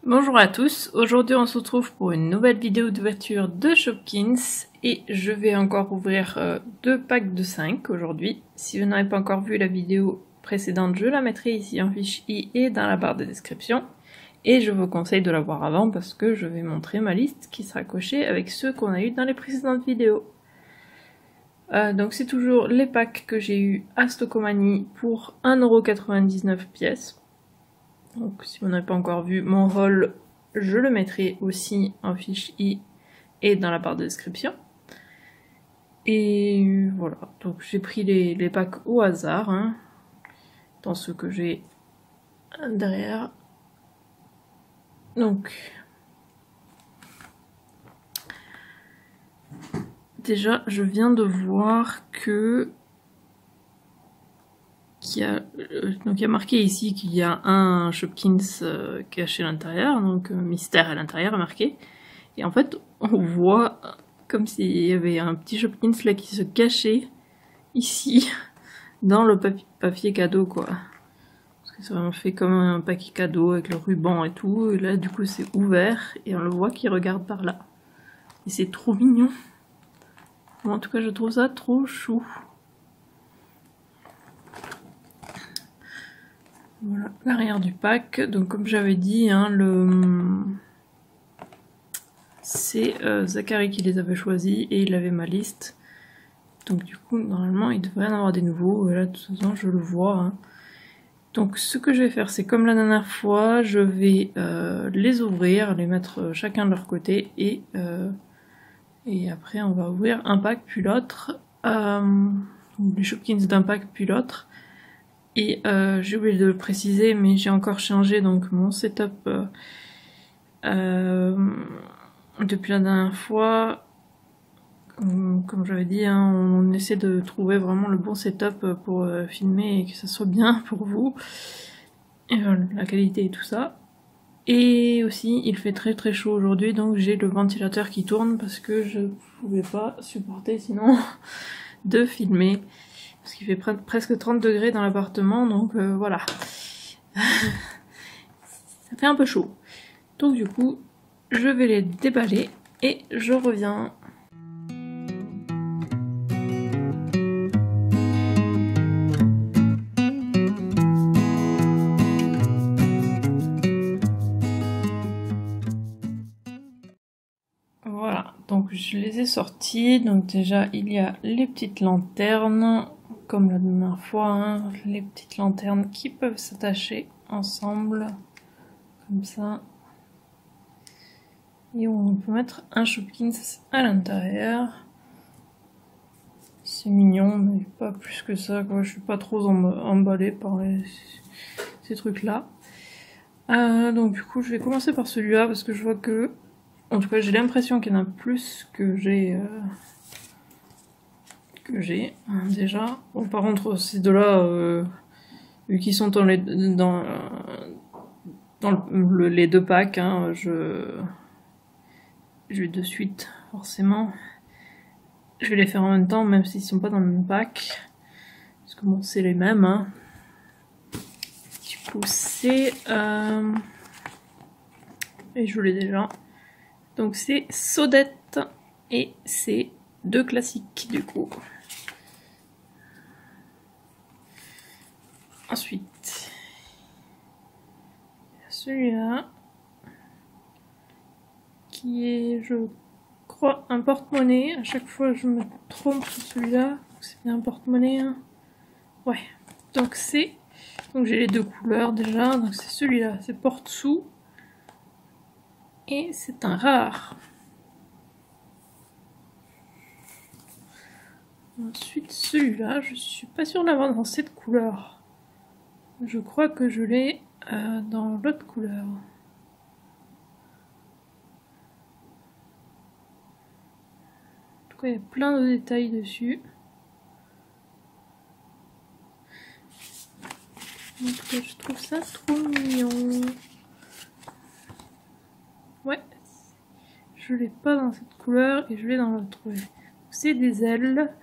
Bonjour à tous, aujourd'hui on se retrouve pour une nouvelle vidéo d'ouverture de Shopkins et je vais encore ouvrir deux packs de 5 aujourd'hui. Si vous n'avez pas encore vu la vidéo précédente, je la mettrai ici en fiche i et dans la barre de description. Et je vous conseille de la voir avant parce que je vais montrer ma liste qui sera cochée avec ceux qu'on a eu dans les précédentes vidéos. Donc c'est toujours les packs que j'ai eu à Stockomanie pour 1,99€ pièce. Donc si vous n'avez pas encore vu mon haul, je le mettrai aussi en fiche i et dans la barre de description. Et voilà, donc j'ai pris les packs au hasard, hein, dans ceux que j'ai derrière. Donc déjà je viens de voir que il y a marqué ici qu'il y a un Shopkins caché à l'intérieur, donc mystère à l'intérieur marqué. Et en fait, on voit comme s'il y avait un petit Shopkins là qui se cachait ici dans le papier cadeau quoi. Parce que c'est vraiment fait comme un paquet cadeau avec le ruban et tout. Et là du coup c'est ouvert et on le voit qui regarde par là. Et c'est trop mignon. Bon, en tout cas je trouve ça trop chou. Voilà l'arrière du pack. Donc comme j'avais dit, hein, c'est Zachary qui les avait choisis et il avait ma liste. Donc du coup normalement il devrait y en avoir des nouveaux. Là de toute façon je le vois. Hein. Donc ce que je vais faire, c'est comme la dernière fois, je vais les ouvrir, les mettre chacun de leur côté et après on va ouvrir un pack puis l'autre. Les Shopkins d'un pack puis l'autre. Et j'ai oublié de le préciser, mais j'ai encore changé donc mon setup depuis la dernière fois. Comme j'avais dit, hein, on essaie de trouver vraiment le bon setup pour filmer et que ça soit bien pour vous. Et la qualité et tout ça. Et aussi, il fait très très chaud aujourd'hui, donc j'ai le ventilateur qui tourne parce que je pouvais pas supporter sinon de filmer. Parce qu'il fait presque 30 degrés dans l'appartement, donc voilà. Ça fait un peu chaud. Donc du coup, je vais les déballer et je reviens. Voilà, donc je les ai sortis. Donc déjà, il y a les petites lanternes. Comme la dernière fois, hein, les petites lanternes qui peuvent s'attacher ensemble, comme ça. Et on peut mettre un Shopkins à l'intérieur. C'est mignon, mais pas plus que ça, quoi. Je suis pas trop emballée par ces trucs-là. Donc du coup, je vais commencer par celui-là, parce que je vois que... En tout cas, j'ai l'impression qu'il y en a plus que j'ai... déjà. Bon, par contre ces deux-là, vu qu'ils sont dans les deux packs, hein, je vais de suite forcément. Je vais les faire en même temps, même s'ils sont pas dans le même pack, parce que bon, c'est les mêmes. Hein. Du coup, c'est et je l'ai déjà. Donc c'est Sodette et c'est deux classiques du coup. Ensuite, celui-là, qui est, je crois, un porte-monnaie. À chaque fois, je me trompe sur celui-là. C'est bien un porte-monnaie. Hein. Ouais. Donc c'est... Donc j'ai les deux couleurs déjà. Donc c'est celui-là, c'est porte-sous. Et c'est un rare. Ensuite, celui-là, je suis pas sûre de l'avoir dans cette couleur. Je crois que je l'ai dans l'autre couleur. En tout cas, il y a plein de détails dessus. En tout cas, je trouve ça trop mignon. Ouais, je l'ai pas dans cette couleur et je l'ai dans l'autre. C'est des ailes.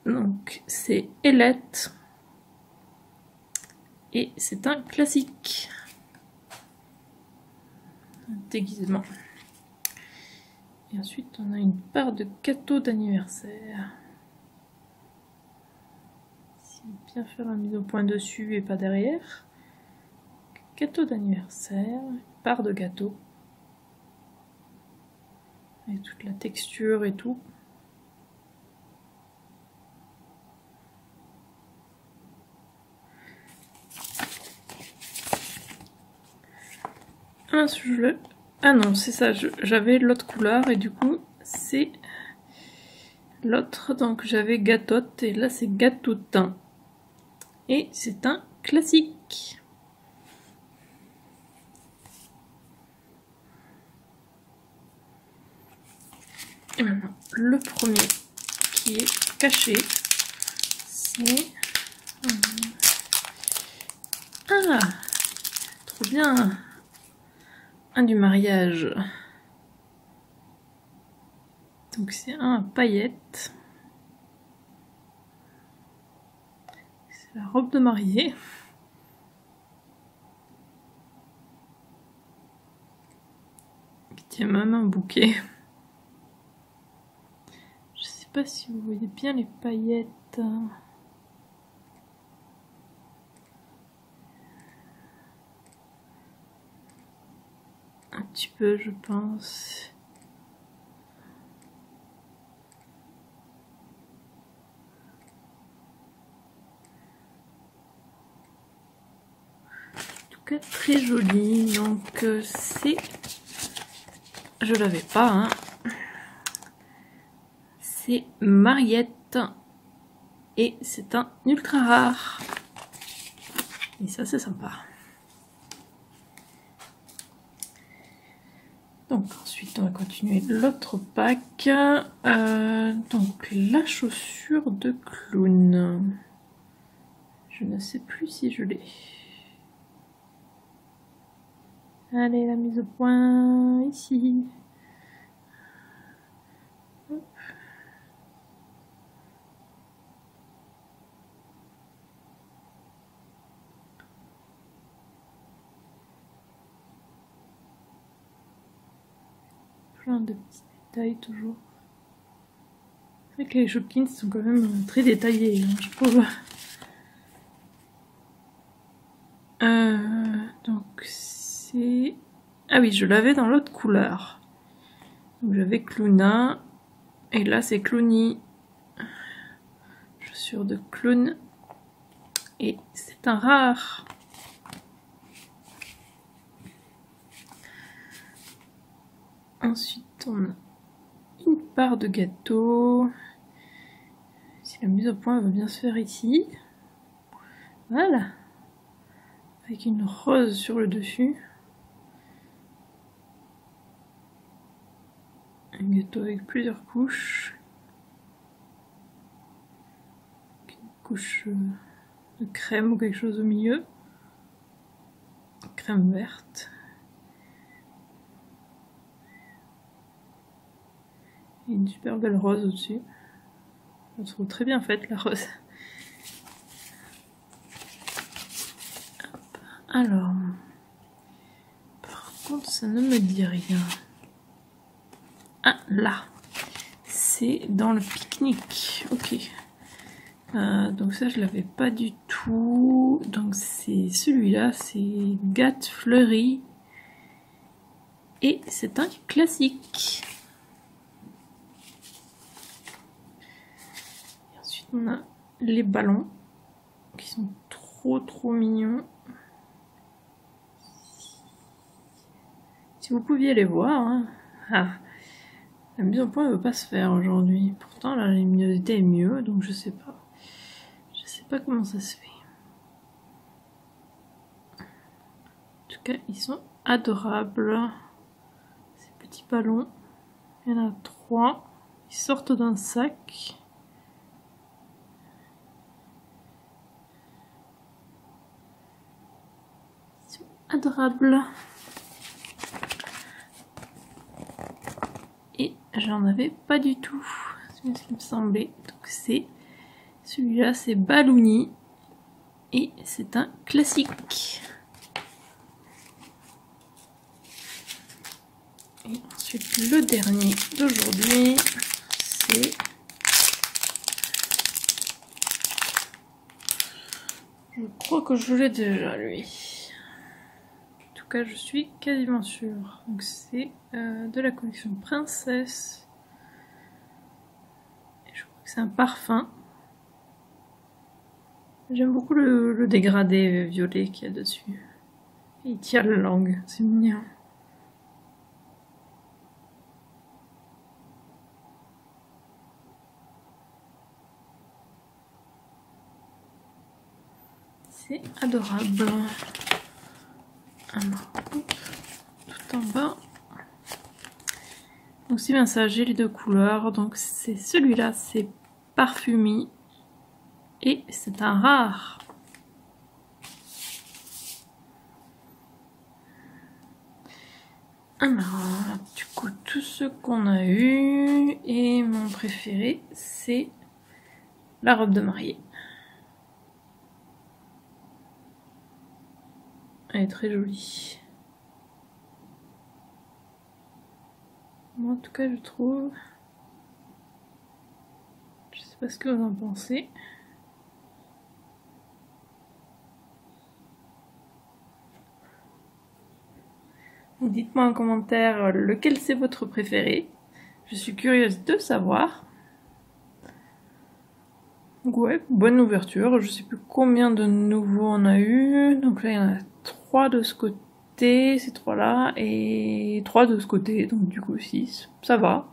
Donc, c'est Ailette. Et c'est un classique. déguisement. Et ensuite on a une part de gâteau d'anniversaire. Bien faire la mise au point dessus et pas derrière. Gâteau d'anniversaire, part de gâteau. Avec toute la texture et tout. Ah non, c'est ça, j'avais l'autre couleur et du coup c'est l'autre. Donc j'avais gâtote et là c'est gâteautin. Et c'est un classique. Et maintenant, le premier qui est caché, c'est... Ah, trop bien! Un du mariage. Donc c'est un paillette. C'est la robe de mariée. Qui tient même un bouquet. Je sais pas si vous voyez bien les paillettes. Un petit peu, je pense. En tout cas, très joli. Donc, c'est... Je l'avais pas, hein. C'est Mariette. Et c'est un ultra rare. Et ça, c'est sympa. Donc ensuite on va continuer l'autre pack. Donc la chaussure de clown. Je ne sais plus si je l'ai. Allez, la mise au point ici. Hop. Plein de petits détails toujours. C'est vrai que les Shopkins sont quand même très détaillés, hein, je trouve. Donc c'est... Ah oui, je l'avais dans l'autre couleur. Donc j'avais Clowna. Et là c'est Clowny. Chaussure de clown. Et c'est un rare. Ensuite on a une part de gâteau. Si la mise au point va bien se faire ici. Voilà. Avec une rose sur le dessus. Un gâteau avec plusieurs couches. Une couche de crème ou quelque chose au milieu. Crème verte. Et une super belle rose au-dessus. Je la trouve très bien faite, la rose. Hop. Alors, par contre, ça ne me dit rien. Ah, là, c'est dans le pique-nique. Ok. Donc ça, je l'avais pas du tout. Donc c'est celui-là, c'est Gâte Fleurie. Et c'est un classique. Et ensuite, on a les ballons qui sont trop mignons. Si vous pouviez les voir, hein. Ah. La mise au point ne veut pas se faire aujourd'hui. Pourtant la luminosité est mieux, donc je sais pas. Je sais pas comment ça se fait. En tout cas, ils sont adorables. Ces petits ballons. Il y en a 3. Ils sortent d'un sac. Ils sont adorables. Et j'en avais pas du tout, c'est ce qui me semblait. Donc c'est celui-là, c'est Ballouni et c'est un classique. Et ensuite le dernier d'aujourd'hui, c'est... Je crois que je l'ai déjà lui. En tout cas je suis quasiment sûre. Donc c'est de la collection Princesse. Et je crois que c'est un parfum. J'aime beaucoup le dégradé violet qu'il y a dessus. Il tire la langue, c'est mignon. C'est adorable. Alors, hop, tout en bas. Donc c'est bien ça, j'ai les deux couleurs. Donc c'est celui-là, c'est Parfumi. Et c'est un rare. Alors, du coup, tout ce qu'on a eu. Et mon préféré, c'est la robe de mariée. Elle est très jolie. Moi, en tout cas, je trouve... Je sais pas ce que vous en pensez. Dites-moi en commentaire lequel c'est votre préféré. Je suis curieuse de savoir. Donc ouais, bonne ouverture. Je sais plus combien de nouveaux on a eu. Donc là, il y en a 3 de ce côté, ces 3-là, et 3 de ce côté, donc du coup 6. Ça va.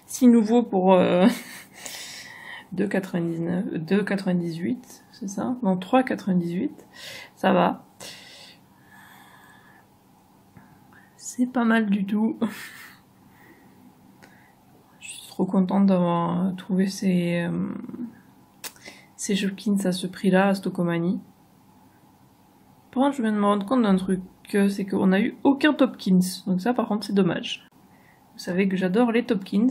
6 nouveaux pour 2,99, 2,98, c'est ça? Non, 3,98. Ça va. C'est pas mal du tout. Je suis trop contente d'avoir trouvé ces Shopkins à ce prix-là, à Stockomanie. Par contre, je viens de me rendre compte d'un truc, c'est qu'on a eu aucun Topkins. Donc ça, par contre, c'est dommage. Vous savez que j'adore les Topkins.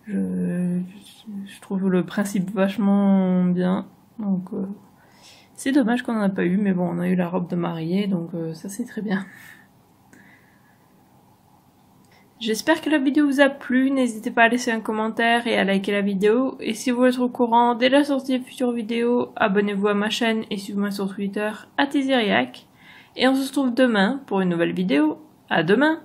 Je trouve le principe vachement bien. Donc c'est dommage qu'on n'en a pas eu, mais bon, on a eu la robe de mariée, donc ça c'est très bien. J'espère que la vidéo vous a plu, n'hésitez pas à laisser un commentaire et à liker la vidéo. Et si vous voulez être au courant dès la sortie des futures vidéos, abonnez-vous à ma chaîne et suivez-moi sur Twitter @Iziriac. Et on se retrouve demain pour une nouvelle vidéo. À demain!